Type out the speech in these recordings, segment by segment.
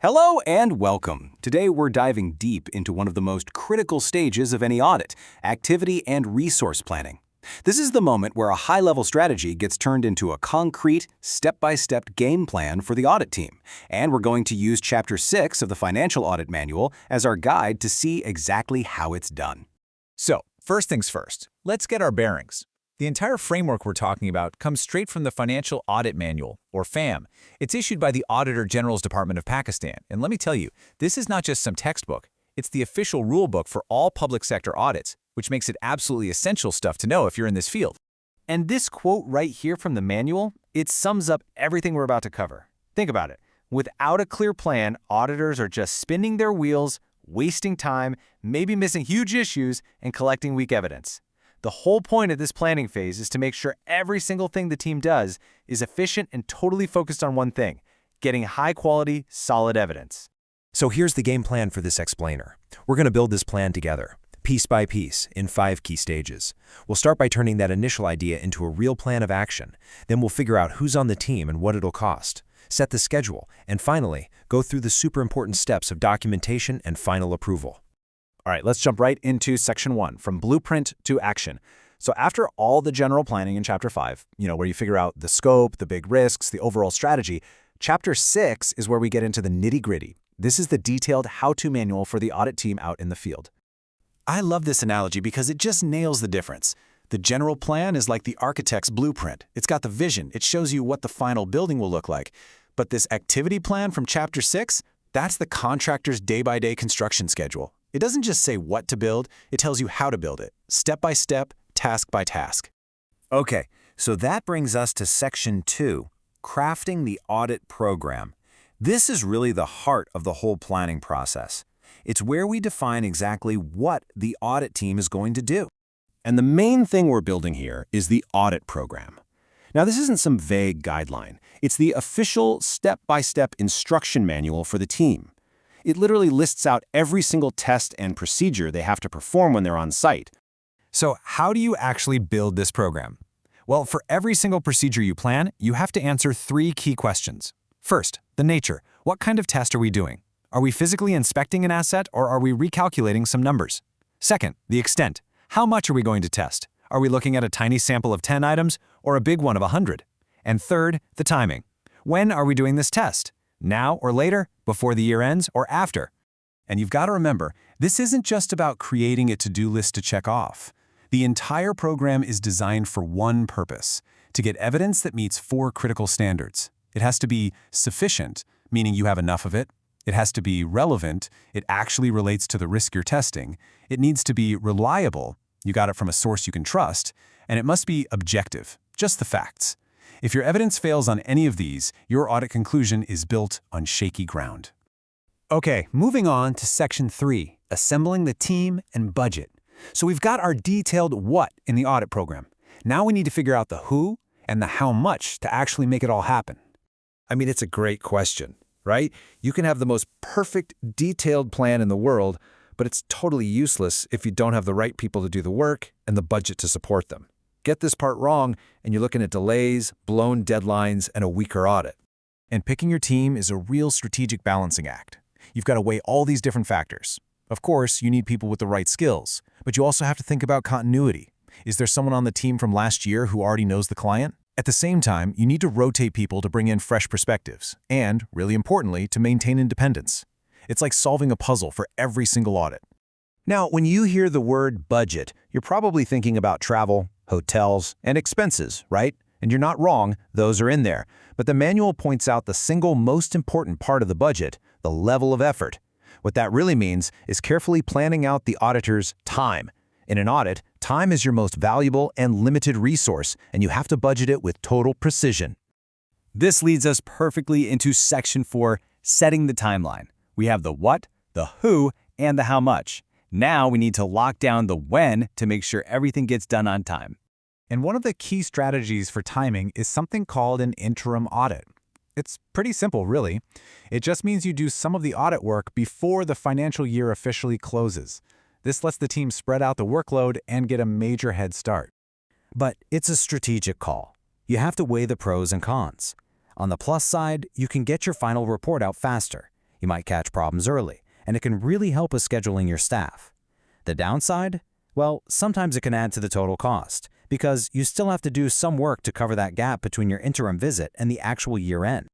Hello and welcome. Today we're diving deep into one of the most critical stages of any audit, activity and resource planning. This is the moment where a high-level strategy gets turned into a concrete, step-by-step game plan for the audit team. And we're going to use Chapter 6 of the Financial Audit Manual as our guide to see exactly how it's done. So, first things first, let's get our bearings. The entire framework we're talking about comes straight from the Financial Audit Manual, or FAM. It's issued by the Auditor General's Department of Pakistan. And let me tell you, this is not just some textbook. It's the official rulebook for all public sector audits, which makes it absolutely essential stuff to know if you're in this field. And this quote right here from the manual, it sums up everything we're about to cover. Think about it. Without a clear plan, auditors are just spinning their wheels, wasting time, maybe missing huge issues, and collecting weak evidence. The whole point of this planning phase is to make sure every single thing the team does is efficient and totally focused on one thing, getting high-quality, solid evidence. So here's the game plan for this explainer. We're going to build this plan together, piece by piece, in 5 key stages. We'll start by turning that initial idea into a real plan of action. Then we'll figure out who's on the team and what it'll cost, set the schedule, and finally, go through the super important steps of documentation and final approval. All right, let's jump right into Section 1, from blueprint to action. So after all the general planning in Chapter 5, where you figure out the scope, the big risks, the overall strategy, Chapter 6 is where we get into the nitty-gritty. This is the detailed how-to manual for the audit team out in the field. I love this analogy because it just nails the difference. The general plan is like the architect's blueprint. It's got the vision. It shows you what the final building will look like. But this activity plan from Chapter 6, that's the contractor's day-by-day construction schedule. It doesn't just say what to build, it tells you how to build it, step by step, task by task. Okay, so that brings us to Section 2, crafting the audit program. This is really the heart of the whole planning process. It's where we define exactly what the audit team is going to do. And the main thing we're building here is the audit program. Now, this isn't some vague guideline. It's the official step-by-step instruction manual for the team. It literally lists out every single test and procedure they have to perform when they're on site. So how do you actually build this program? Well, for every single procedure you plan, you have to answer 3 key questions. First, the nature. What kind of test are we doing? Are we physically inspecting an asset or are we recalculating some numbers? Second, the extent. How much are we going to test? Are we looking at a tiny sample of 10 items or a big one of 100? And third, the timing. When are we doing this test? Now or later, before the year ends, or after? And you've got to remember, this isn't just about creating a to-do list to check off. The entire program is designed for one purpose, to get evidence that meets 4 critical standards. It has to be sufficient, meaning you have enough of it. It has to be relevant, it actually relates to the risk you're testing. It needs to be reliable, you got it from a source you can trust. And it must be objective, just the facts. If your evidence fails on any of these, your audit conclusion is built on shaky ground. Okay, moving on to Section 3, assembling the team and budget. So we've got our detailed what in the audit program. Now we need to figure out the who and the how much to actually make it all happen. I mean, it's a great question, right? You can have the most perfect, detailed plan in the world, but it's totally useless if you don't have the right people to do the work and the budget to support them. Get this part wrong, and you're looking at delays, blown deadlines, and a weaker audit. And picking your team is a real strategic balancing act. You've got to weigh all these different factors. Of course, you need people with the right skills, but you also have to think about continuity. Is there someone on the team from last year who already knows the client? At the same time, you need to rotate people to bring in fresh perspectives, and, really importantly, to maintain independence. It's like solving a puzzle for every single audit. Now, when you hear the word budget, you're probably thinking about travel, hotels, and expenses, right? And you're not wrong, those are in there. But the manual points out the single most important part of the budget, the level of effort. What that really means is carefully planning out the auditor's time. In an audit, time is your most valuable and limited resource, and you have to budget it with total precision. This leads us perfectly into Section 4, setting the timeline. We have the what, the who, and the how much. Now we need to lock down the when to make sure everything gets done on time. And one of the key strategies for timing is something called an interim audit. It's pretty simple, really. It just means you do some of the audit work before the financial year officially closes. This lets the team spread out the workload and get a major head start. But it's a strategic call. You have to weigh the pros and cons. On the plus side, you can get your final report out faster. You might catch problems early, and it can really help with scheduling your staff. The downside? Well, sometimes it can add to the total cost, because you still have to do some work to cover that gap between your interim visit and the actual year-end.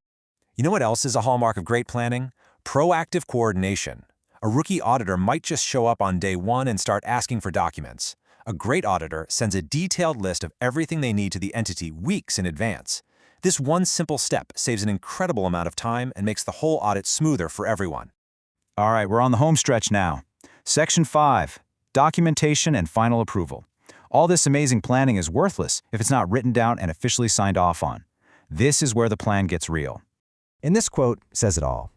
You know what else is a hallmark of great planning? Proactive coordination. A rookie auditor might just show up on day one and start asking for documents. A great auditor sends a detailed list of everything they need to the entity weeks in advance. This one simple step saves an incredible amount of time and makes the whole audit smoother for everyone. All right, we're on the home stretch now. Section 5, documentation and final approval. All this amazing planning is worthless if it's not written down and officially signed off on. This is where the plan gets real. And this quote says it all.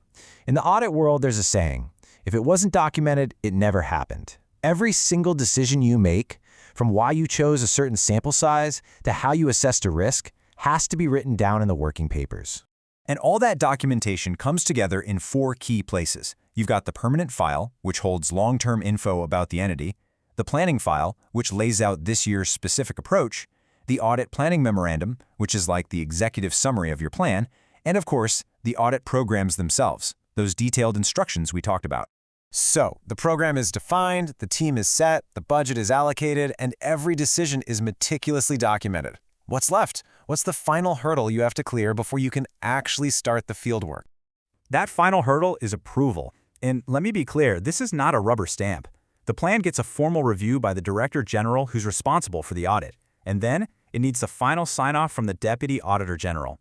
In the audit world, there's a saying, if it wasn't documented, it never happened. Every single decision you make, from why you chose a certain sample size to how you assessed a risk, has to be written down in the working papers. And all that documentation comes together in 4 key places. You've got the permanent file, which holds long-term info about the entity, the planning file, which lays out this year's specific approach, the audit planning memorandum, which is like the executive summary of your plan, and of course, the audit programs themselves, those detailed instructions we talked about. So, the program is defined, the team is set, the budget is allocated, and every decision is meticulously documented. What's left? What's the final hurdle you have to clear before you can actually start the fieldwork? That final hurdle is approval. And let me be clear, this is not a rubber stamp. The plan gets a formal review by the Director General who's responsible for the audit, and then it needs the final sign-off from the Deputy Auditor General.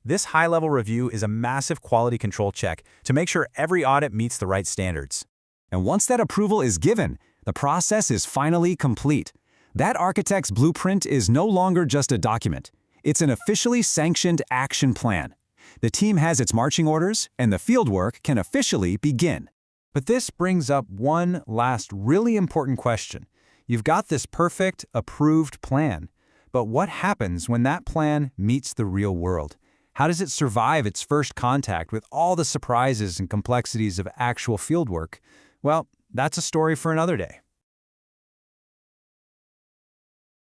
This high-level review is a massive quality control check to make sure every audit meets the right standards. And once that approval is given, the process is finally complete. That architect's blueprint is no longer just a document. It's an officially sanctioned action plan. The team has its marching orders, and the fieldwork can officially begin. But this brings up one last really important question. You've got this perfect, approved plan. But what happens when that plan meets the real world? How does it survive its first contact with all the surprises and complexities of actual fieldwork? Well, that's a story for another day.